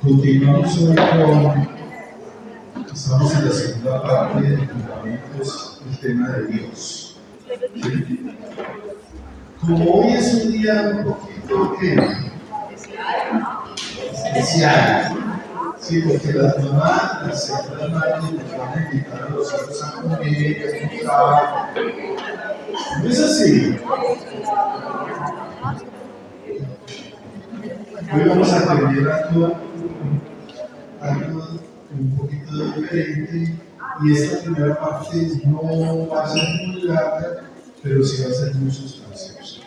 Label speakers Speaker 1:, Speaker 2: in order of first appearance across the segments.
Speaker 1: Continuamos hoy estamos en la segunda parte de Fundamentos, el tema de Dios. ¿Sí? Como hoy es un día un poquito especial, sí, porque las mamás, las señoras madres nos van a invitar a los hijos a comer, a escuchar. ¿No es así? Hoy vamos a aprender algo un poquito diferente, y esta primera parte no va a ser muy larga, pero sí va a ser muy sustanciosa.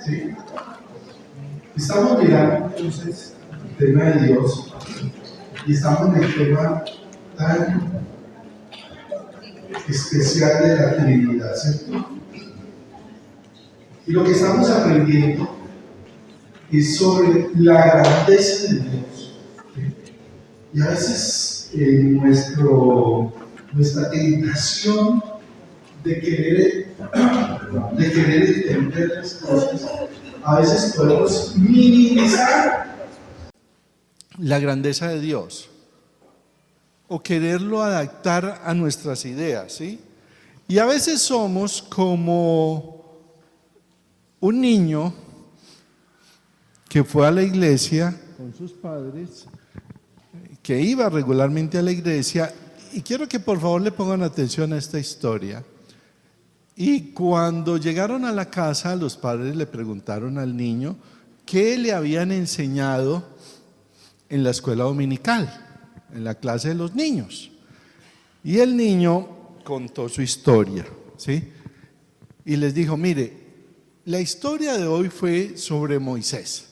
Speaker 1: ¿Sí? Estamos mirando entonces el tema de Dios, y estamos en el tema tan especial de la Trinidad, ¿cierto? Y lo que estamos aprendiendo es sobre la grandeza de Dios. ¿Sí? Y a veces nuestra tentación de querer entender las cosas, a veces podemos minimizar
Speaker 2: la grandeza de Dios o quererlo adaptar a nuestras ideas, ¿sí? Y a veces somos como un niño que fue a la iglesia con sus padres, que iba regularmente a la iglesia, y quiero que por favor le pongan atención a esta historia. Y cuando llegaron a la casa, los padres le preguntaron al niño qué le habían enseñado en la escuela dominical, en la clase de los niños. Y el niño contó su historia, ¿sí? Y les dijo: mire, la historia de hoy fue sobre Moisés.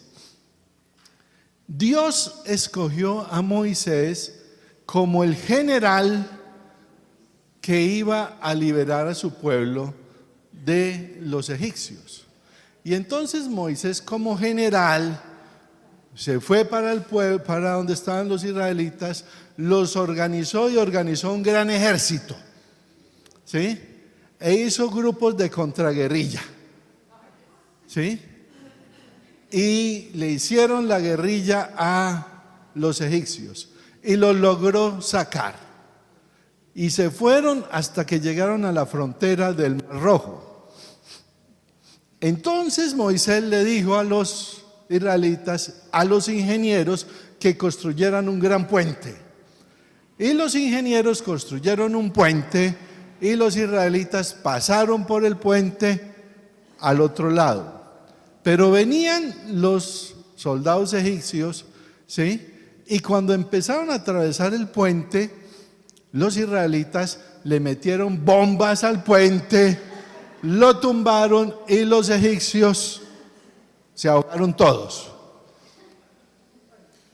Speaker 2: Dios escogió a Moisés como el general que iba a liberar a su pueblo de los egipcios. Y entonces Moisés, como general, se fue para el pueblo, para donde estaban los israelitas, los organizó y organizó un gran ejército, ¿sí? E hizo grupos de contraguerrilla, ¿sí? Y le hicieron la guerrilla a los egipcios y los logró sacar. Y se fueron hasta que llegaron a la frontera del Mar Rojo. Entonces Moisés le dijo a los israelitas, a los ingenieros, que construyeran un gran puente. Y los ingenieros construyeron un puente y los israelitas pasaron por el puente al otro lado. Pero venían los soldados egipcios, ¿sí? Y cuando empezaron a atravesar el puente, los israelitas le metieron bombas al puente, lo tumbaron y los egipcios se ahogaron todos.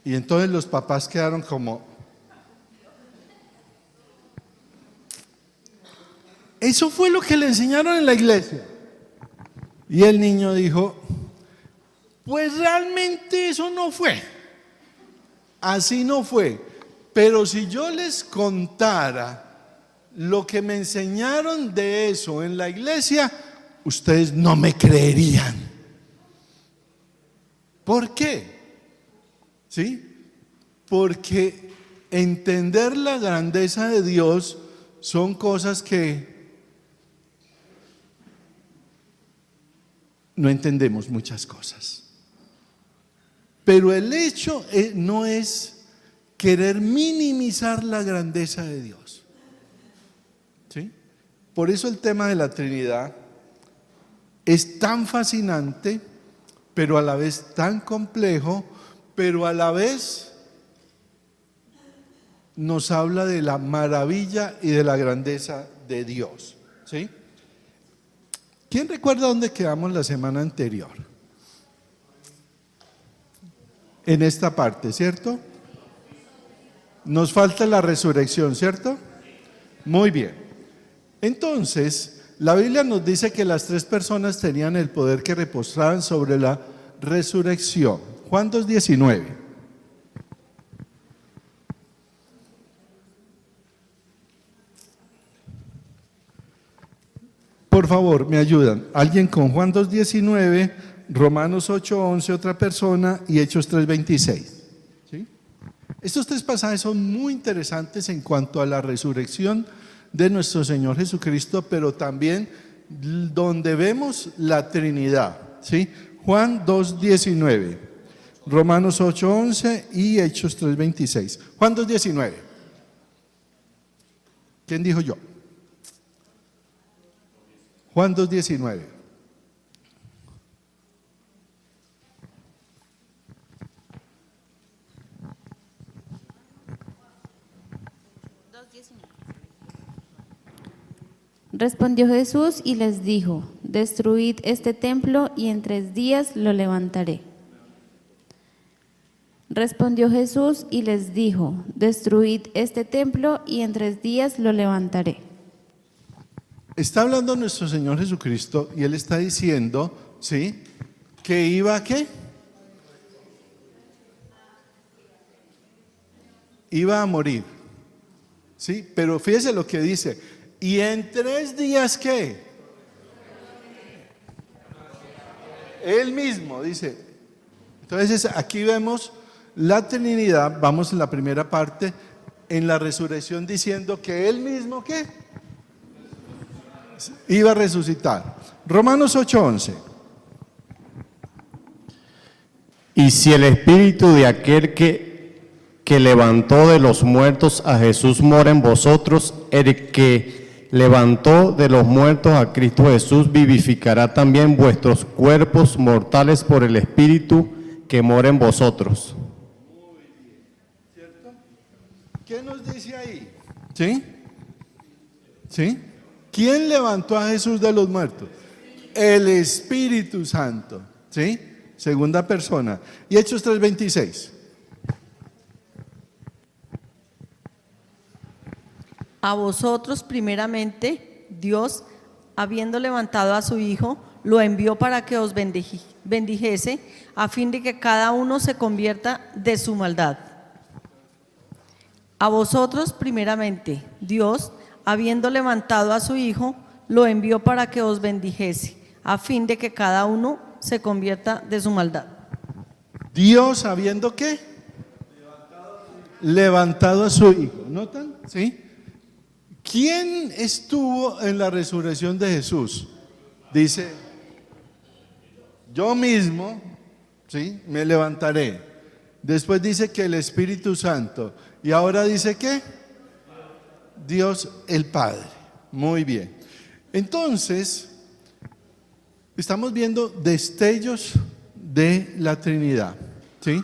Speaker 2: Y entonces los papás quedaron como: eso fue lo que le enseñaron en la iglesia. Y el niño dijo: pues realmente eso no fue, así no fue. Pero si yo les contara lo que me enseñaron de eso en la iglesia, ustedes no me creerían. ¿Por qué? ¿Sí? Porque entender la grandeza de Dios son cosas que no entendemos muchas cosas. Pero el hecho no es querer minimizar la grandeza de Dios, ¿sí? Por eso el tema de la Trinidad es tan fascinante, pero a la vez tan complejo, pero a la vez nos habla de la maravilla y de la grandeza de Dios, ¿sí? ¿Quién recuerda dónde quedamos la semana anterior? En esta parte, ¿cierto? Nos falta la resurrección, ¿cierto? Muy bien. Entonces, la Biblia nos dice que las tres personas tenían el poder que reposaban sobre la resurrección. Juan 2:19. Por favor, me ayudan. Alguien con Juan 2:19, Romanos 8:11, otra persona, y Hechos 3:26. ¿Sí? Estos tres pasajes son muy interesantes en cuanto a la resurrección de nuestro Señor Jesucristo, pero también donde vemos la Trinidad, ¿sí? Juan 2:19, Romanos 8:11 y Hechos 3:26. Juan 2:19. ¿Quién dijo yo? Juan 2:19.
Speaker 3: Respondió Jesús y les dijo: destruid este templo y en 3 días lo levantaré. Respondió Jesús y les dijo: destruid este templo y en 3 días lo levantaré.
Speaker 2: Está hablando nuestro Señor Jesucristo y Él está diciendo, ¿sí?, que iba a ¿qué? Iba a morir, ¿sí? Pero fíjese lo que dice: y en 3 días ¿qué? Él mismo dice. Entonces aquí vemos la Trinidad, vamos en la primera parte, en la resurrección diciendo que Él mismo ¿qué? Iba a resucitar. Romanos 8:11.
Speaker 4: Y si el espíritu de aquel que levantó de los muertos a Jesús mora en vosotros, el que levantó de los muertos a Cristo Jesús vivificará también vuestros cuerpos mortales por el espíritu que mora en vosotros.
Speaker 2: ¿Cierto? ¿Qué nos dice ahí? ¿Sí? ¿Sí? ¿Quién levantó a Jesús de los muertos? El Espíritu Santo, ¿sí? Segunda persona. Y Hechos 3:26.
Speaker 5: A vosotros primeramente, Dios, habiendo levantado a su Hijo, lo envió para que os bendijese, a fin de que cada uno se convierta de su maldad. A vosotros primeramente, Dios, habiendo levantado a su Hijo, lo envió para que os bendijese, a fin de que cada uno se convierta de su maldad.
Speaker 2: Dios habiendo ¿qué? Levantado a su Hijo. ¿Notan? ¿Sí? ¿Quién estuvo en la resurrección de Jesús? Dice, yo mismo, ¿sí?, me levantaré. Después dice que el Espíritu Santo. Y ahora dice ¿qué? Dios el Padre. Muy bien. Entonces, estamos viendo destellos de la Trinidad, ¿sí?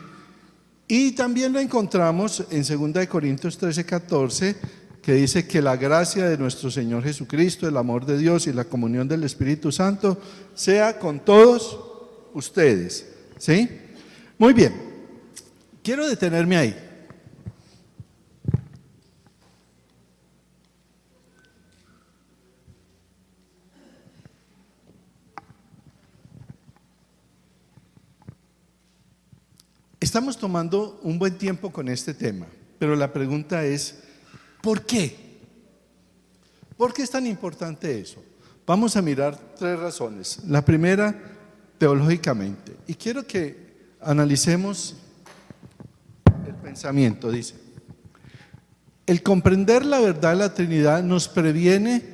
Speaker 2: Y también lo encontramos en 2 Corintios 13:14, que dice que la gracia de nuestro Señor Jesucristo, el amor de Dios y la comunión del Espíritu Santo sea con todos ustedes, ¿sí? Muy bien, quiero detenerme ahí. Estamos tomando un buen tiempo con este tema, pero la pregunta es, ¿por qué? ¿Por qué es tan importante eso? Vamos a mirar 3 razones. La primera, teológicamente, y quiero que analicemos el pensamiento. Dice, el comprender la verdad de la Trinidad nos previene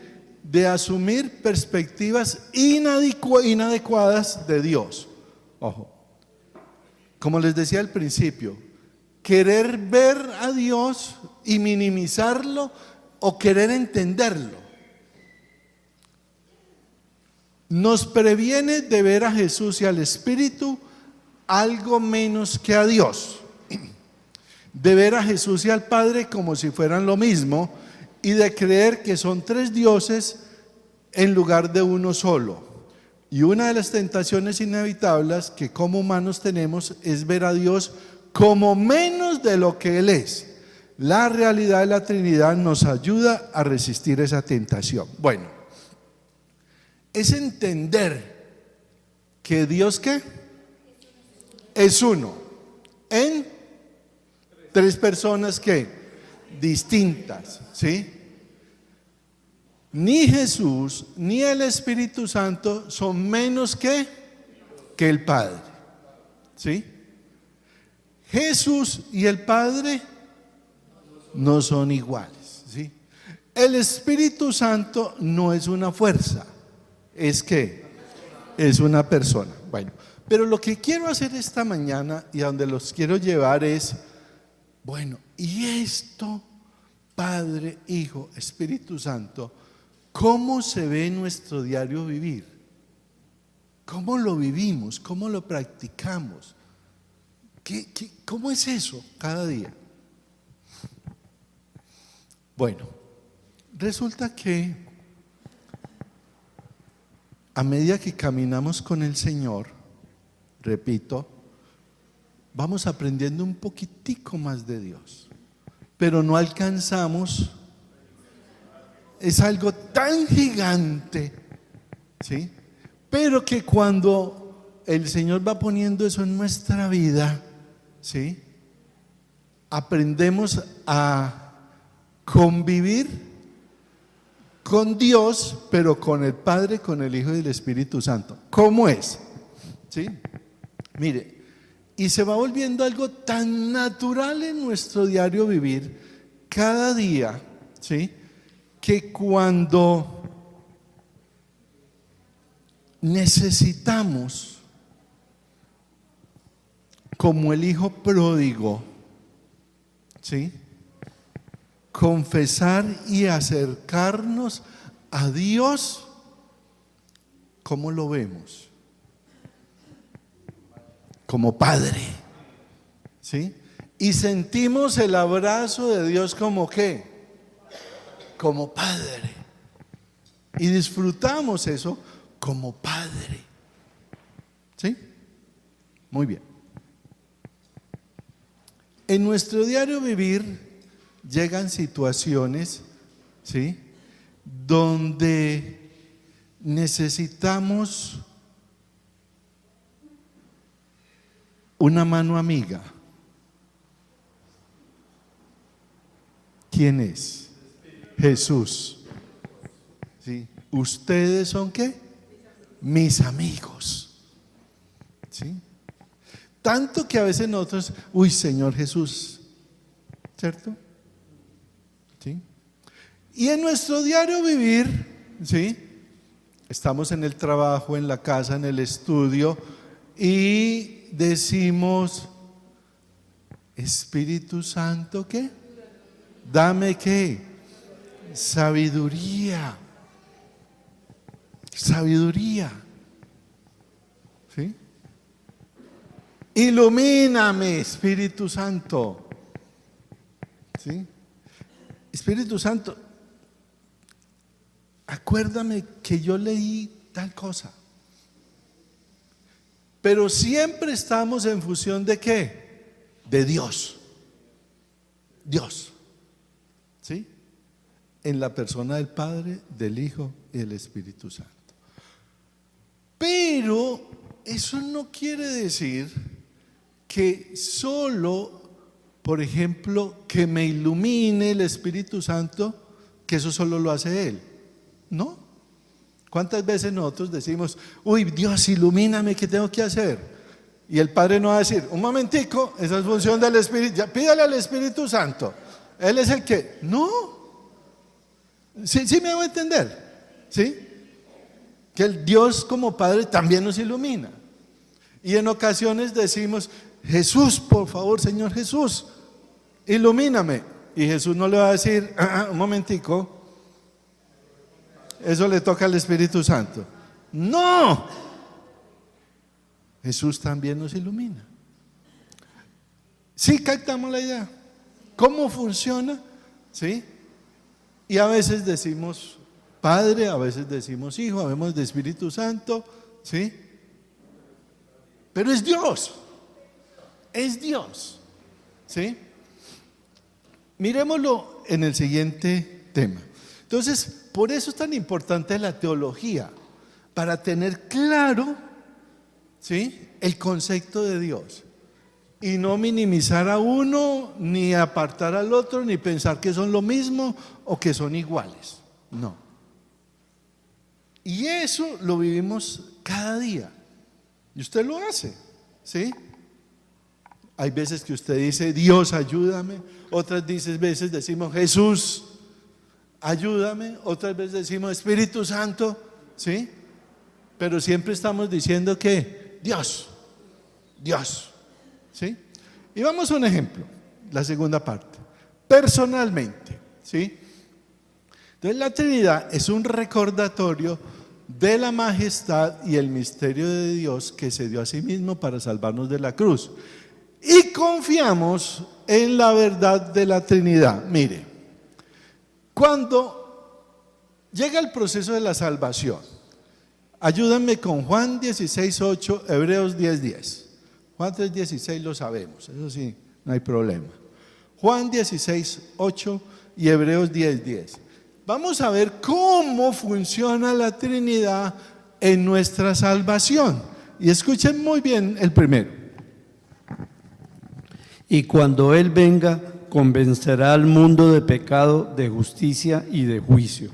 Speaker 2: de asumir perspectivas inadecuadas de Dios. Ojo. Como les decía al principio, querer ver a Dios y minimizarlo o querer entenderlo nos previene de ver a Jesús y al Espíritu algo menos que a Dios, de ver a Jesús y al Padre como si fueran lo mismo y de creer que son 3 dioses en lugar de uno solo. Y una de las tentaciones inevitables que como humanos tenemos es ver a Dios como menos de lo que Él es. La realidad de la Trinidad nos ayuda a resistir esa tentación. Bueno, es entender que Dios ¿qué? Es uno, en 3 personas ¿qué? Distintas, ¿sí? Ni Jesús ni el Espíritu Santo son menos que el Padre, ¿sí? Jesús y el Padre no son iguales, ¿sí? El Espíritu Santo no es una fuerza, es que es una persona. Bueno, pero lo que quiero hacer esta mañana y a donde los quiero llevar es, bueno, y esto, Padre, Hijo, Espíritu Santo, ¿cómo se ve en nuestro diario vivir? ¿Cómo lo vivimos? ¿Cómo lo practicamos? ¿Cómo es eso cada día? Bueno, resulta que a medida que caminamos con el Señor, repito, vamos aprendiendo un poquitico más de Dios, pero no alcanzamos, es algo tan gigante, ¿sí? Pero que cuando el Señor va poniendo eso en nuestra vida, ¿sí? Aprendemos a convivir con Dios, pero con el Padre, con el Hijo y el Espíritu Santo. ¿Cómo es? ¿Sí? Mire, y se va volviendo algo tan natural en nuestro diario vivir, cada día, ¿sí? Que cuando necesitamos, como el hijo pródigo, ¿sí? Confesar y acercarnos a Dios, ¿cómo lo vemos? Como Padre, ¿sí? Y sentimos el abrazo de Dios como ¿qué? Como Padre. Y disfrutamos eso como Padre. ¿Sí? Muy bien. En nuestro diario vivir llegan situaciones, ¿sí? Donde necesitamos una mano amiga. ¿Quién es? Jesús. ¿Sí? ¿Ustedes son qué? Mis amigos. ¿Sí? Tanto que a veces nosotros, uy, Señor Jesús, ¿cierto? ¿Sí? Y en nuestro diario vivir, ¿sí? Estamos en el trabajo, en la casa, en el estudio y decimos, Espíritu Santo, ¿qué? Dame ¿qué? Sabiduría. Sabiduría. ¿Sí? Ilumíname, Espíritu Santo. ¿Sí? Espíritu Santo, acuérdame que yo leí tal cosa. Pero siempre estamos en función de ¿qué? De Dios. Dios. ¿Sí? En la persona del Padre, del Hijo y del Espíritu Santo. Pero eso no quiere decir que solo, por ejemplo, que me ilumine el Espíritu Santo, que eso solo lo hace Él. ¿No? ¿Cuántas veces nosotros decimos, uy, Dios, ilumíname, ¿qué tengo que hacer? Y el Padre no va a decir, un momentico, esa es función del Espíritu, ya, pídale al Espíritu Santo. Él es el que, no. ¿Sí me hago entender? ¿Sí? Que el Dios como Padre también nos ilumina. Y en ocasiones decimos, Jesús, por favor, Señor Jesús, ilumíname. Y Jesús no le va a decir, un momentico, eso le toca al Espíritu Santo. No, Jesús también nos ilumina. Sí, captamos la idea. ¿Cómo funciona? ¿Sí? Y a veces decimos Padre, a veces decimos Hijo, hablamos de Espíritu Santo, ¿sí? Pero es Dios. Es Dios. ¿Sí? Miremoslo en el siguiente tema. Entonces, por eso es tan importante la teología, para tener claro, ¿sí?, el concepto de Dios y no minimizar a uno, ni apartar al otro, ni pensar que son lo mismo o que son iguales. No. Y eso lo vivimos cada día. Y usted lo hace, ¿sí? Hay veces que usted dice, Dios, ayúdame. Otras veces decimos, Jesús, ayúdame. Otras veces decimos, Espíritu Santo, ¿sí? Pero siempre estamos diciendo que Dios, Dios, ¿sí? Y vamos a un ejemplo, la segunda parte. Personalmente, ¿sí? Entonces la Trinidad es un recordatorio de la majestad y el misterio de Dios que se dio a sí mismo para salvarnos de la cruz. Y confiamos en la verdad de la Trinidad. Mire, cuando llega el proceso de la salvación, ayúdenme con Juan 16:8, Hebreos 10:10. Juan 3:16 lo sabemos, eso sí, no hay problema. Juan 16:8 y Hebreos 10:10. Vamos a ver cómo funciona la Trinidad en nuestra salvación. Y escuchen muy bien el primero.
Speaker 6: Y cuando Él venga, convencerá al mundo de pecado, de justicia y de juicio.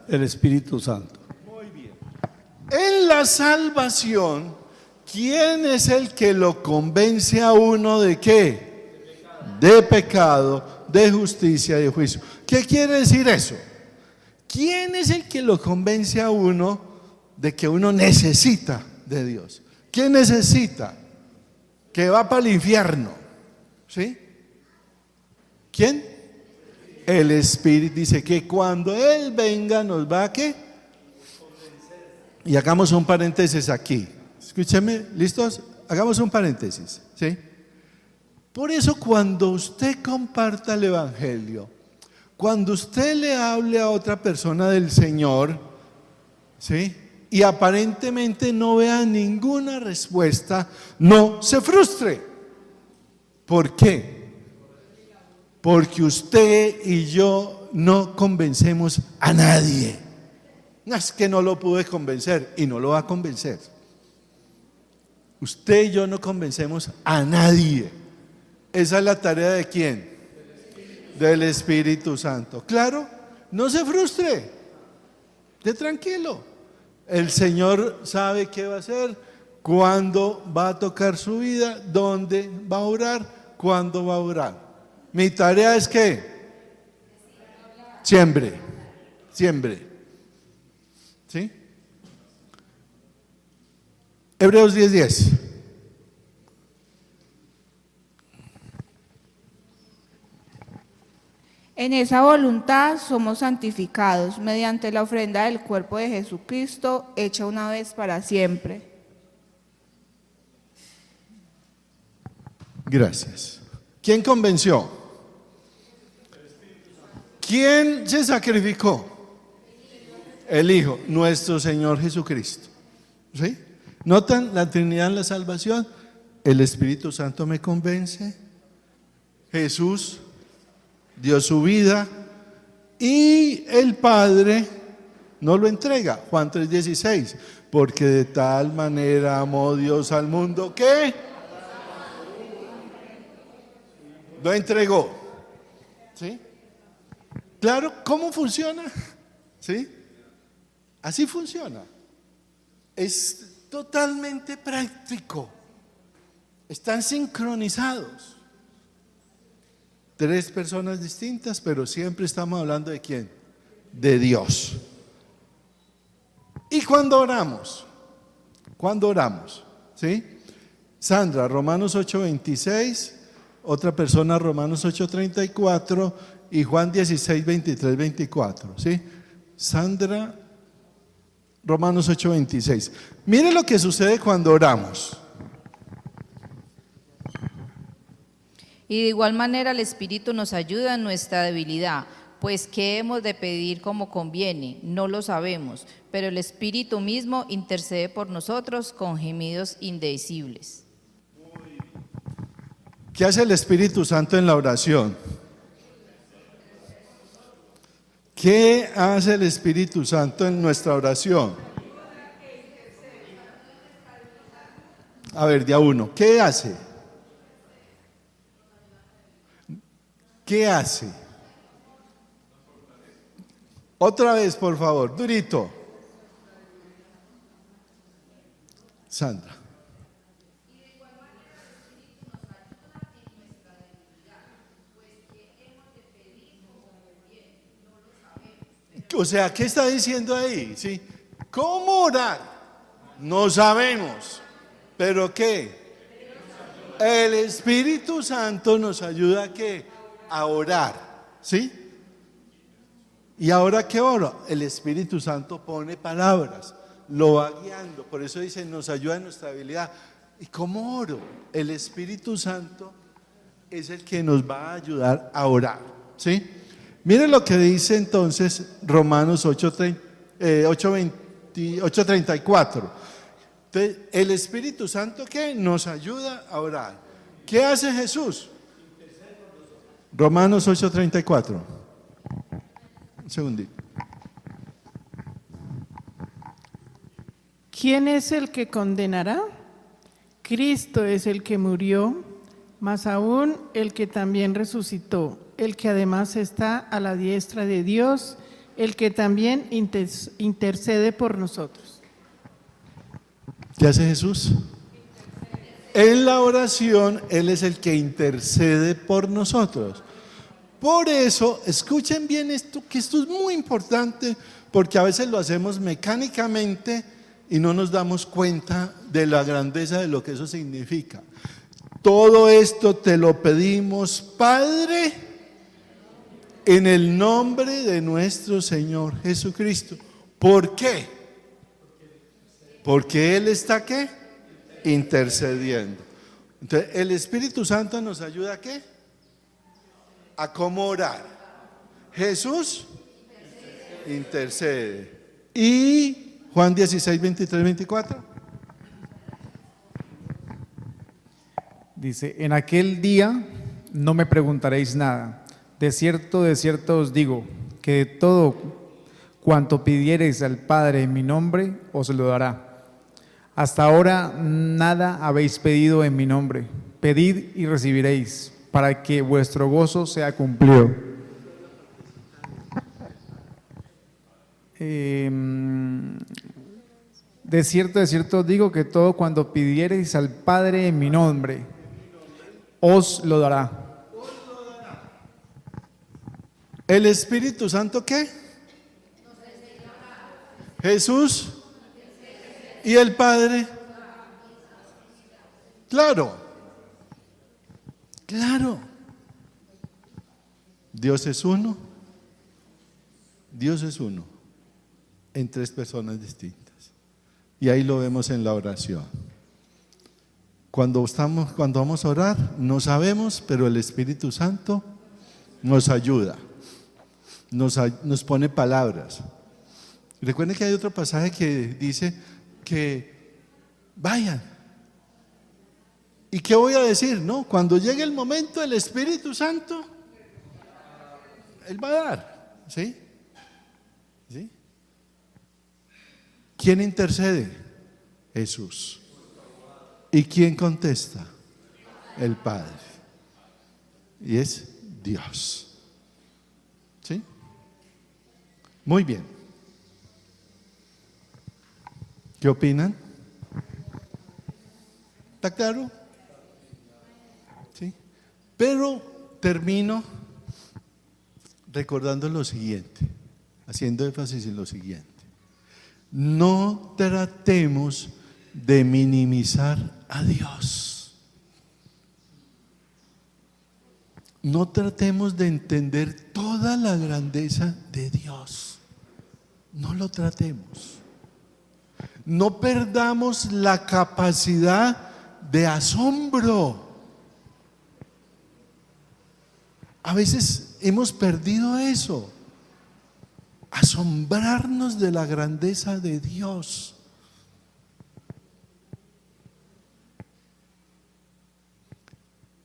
Speaker 6: El Espíritu Santo.
Speaker 2: En la salvación, ¿quién es el que lo convence a uno de qué? De pecado, de justicia y de juicio. ¿Qué quiere decir eso? ¿Quién es el que lo convence a uno de que uno necesita de Dios? ¿Quién necesita? Que va para el infierno, ¿sí? ¿Quién? El Espíritu. Dice que cuando Él venga nos va a ¿qué? Y hagamos un paréntesis aquí. Escúcheme, ¿listos? Hagamos un paréntesis, ¿sí? Por eso cuando usted comparta el Evangelio, cuando usted le hable a otra persona del Señor, ¿sí? Y aparentemente no vea ninguna respuesta, no se frustre. ¿Por qué? Porque usted y yo no convencemos a nadie. No es que no lo pude convencer y no lo va a convencer. Usted y yo no convencemos a nadie. Esa es la tarea ¿de quién? Del Espíritu Santo. Claro, no se frustre. Esté tranquilo. El Señor sabe qué va a hacer, cuándo va a tocar su vida, dónde va a orar, cuándo va a orar. Mi tarea es que siempre. ¿Sí? Hebreos 10:10.
Speaker 7: En esa voluntad somos santificados mediante la ofrenda del cuerpo de Jesucristo, hecha una vez para siempre.
Speaker 2: Gracias. ¿Quién convenció? ¿Quién se sacrificó? El Hijo, nuestro Señor Jesucristo. ¿Sí? ¿Notan la Trinidad en la salvación? El Espíritu Santo me convence. Jesús dio su vida y el Padre no lo entrega. Juan 3:16, porque de tal manera amó Dios al mundo que lo entregó. ¿Sí? Claro, ¿cómo funciona? ¿Sí? Así funciona. Es totalmente práctico. Están sincronizados. 3 personas distintas, pero siempre estamos hablando ¿de quién? De Dios. ¿Y cuando oramos? ¿Cuándo oramos? ¿Sí? Sandra, Romanos 8:26, otra persona Romanos 8:34 y Juan 16:23-24. ¿Sí? Sandra, Romanos 8:26. Mire lo que sucede cuando oramos.
Speaker 8: Y de igual manera el Espíritu nos ayuda en nuestra debilidad, pues ¿qué hemos de pedir como conviene? No lo sabemos, pero el Espíritu mismo intercede por nosotros con gemidos indecibles.
Speaker 2: ¿Qué hace el Espíritu Santo en la oración? ¿Qué hace el Espíritu Santo en nuestra oración? A ver, de a uno, ¿qué hace? ¿Qué hace? Otra vez, por favor, durito. Sandra. O sea, ¿qué está diciendo ahí? ¿Sí? ¿Cómo orar? No sabemos. ¿Pero qué? El Espíritu Santo nos ayuda ¿a qué? A orar. ¿Sí? ¿Y ahora qué oro? El Espíritu Santo pone palabras, lo va guiando. Por eso dice, nos ayuda en nuestra habilidad. ¿Y cómo oro? El Espíritu Santo es el que nos va a ayudar a orar. ¿Sí? Miren lo que dice entonces Romanos 8:34. Entonces, el Espíritu Santo ¿qué? Nos ayuda a orar. ¿Qué hace Jesús? Romanos 8:34. Un segundito.
Speaker 9: ¿Quién es el que condenará? Cristo es el que murió, más aún el que también resucitó, el que además está a la diestra de Dios, el que también intercede por nosotros.
Speaker 2: ¿Qué hace Jesús? En la oración, Él es el que intercede por nosotros. Por eso, escuchen bien esto, que esto es muy importante, porque a veces lo hacemos mecánicamente y no nos damos cuenta de la grandeza de lo que eso significa. Todo esto te lo pedimos, Padre, en el nombre de nuestro Señor Jesucristo. ¿Por qué? Porque Él está ¿qué? Intercediendo. Entonces, el Espíritu Santo nos ayuda ¿a qué? A cómo orar. Jesús intercede. Y Juan 16, 23, 24.
Speaker 10: Dice, en aquel día no me preguntaréis nada. De cierto os digo, que de todo cuanto pidiereis al Padre en mi nombre, os lo dará. Hasta ahora nada habéis pedido en mi nombre. Pedid y recibiréis, para que vuestro gozo sea cumplido. De cierto os digo que todo cuando pidiereis al Padre en mi nombre, os lo dará.
Speaker 2: ¿El Espíritu Santo qué? Jesús y el Padre. Claro, claro. Dios es uno. Dios es uno en tres personas distintas. Y ahí lo vemos en la oración. Cuando vamos a orar, no sabemos, pero el Espíritu Santo nos ayuda, nos pone palabras. Recuerden que hay otro pasaje que dice que vayan. ¿Y qué voy a decir? No, cuando llegue el momento, el Espíritu Santo, Él va a dar. ¿Sí? ¿Sí? ¿Quién intercede? Jesús. ¿Y quién contesta? El Padre. Y es Dios. ¿Sí? Muy bien. ¿Qué opinan? ¿Está claro? ¿Sí? Pero termino recordando lo siguiente, haciendo énfasis en lo siguiente. No tratemos de minimizar a Dios. No tratemos de entender toda la grandeza de Dios. No lo tratemos. No perdamos la capacidad de asombro. A veces hemos perdido eso. Asombrarnos de la grandeza de Dios.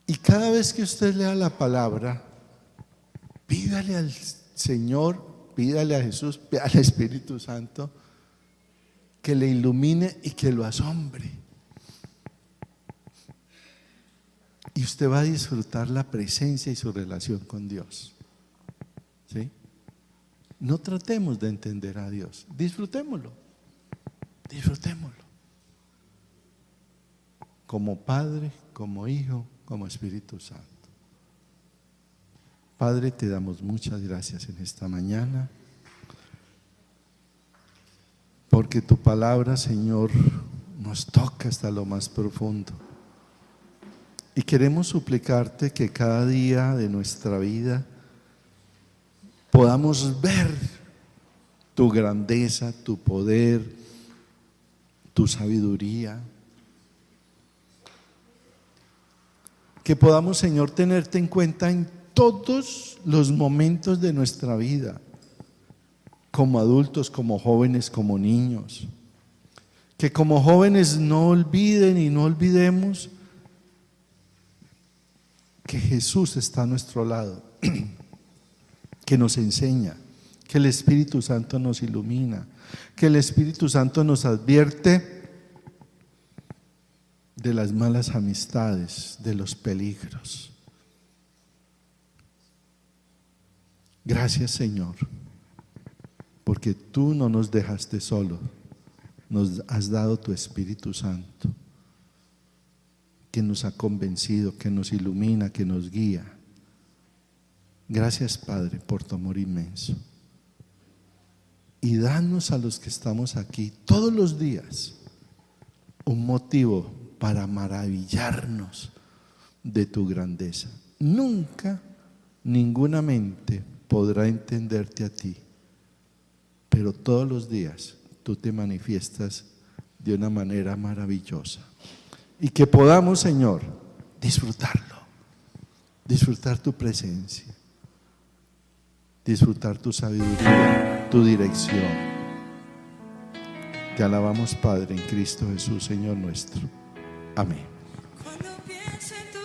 Speaker 2: Y cada vez que usted lea la palabra, pídale al Señor, pídale a Jesús, pídale al Espíritu Santo que le ilumine y que lo asombre. Y usted va a disfrutar la presencia y su relación con Dios. ¿Sí? No tratemos de entender a Dios, disfrutémoslo, disfrutémoslo. Como Padre, como Hijo, como Espíritu Santo. Padre, te damos muchas gracias en esta mañana. porque tu palabra, Señor, nos toca hasta lo más profundo. Y queremos suplicarte que cada día de nuestra vida podamos ver tu grandeza, tu poder, tu sabiduría. Que podamos, Señor, tenerte en cuenta en todos los momentos de nuestra vida, como adultos, como jóvenes, como niños. Que como jóvenes no olviden y no olvidemos que Jesús está a nuestro lado, que nos enseña, que el Espíritu Santo nos ilumina, que el Espíritu Santo nos advierte de las malas amistades, de los peligros. Gracias, Señor, porque tú no nos dejaste solos, nos has dado tu Espíritu Santo, que nos ha convencido, que nos ilumina, que nos guía. Gracias, Padre, por tu amor inmenso. Y danos a los que estamos aquí todos los días un motivo para maravillarnos de tu grandeza. Nunca ninguna mente podrá entenderte a ti, pero todos los días tú te manifiestas de una manera maravillosa. Y que podamos, Señor, disfrutarlo, disfrutar tu presencia, disfrutar tu sabiduría, tu dirección. Te alabamos, Padre, en Cristo Jesús, Señor nuestro. Amén.
Speaker 11: Cuando pienso en tu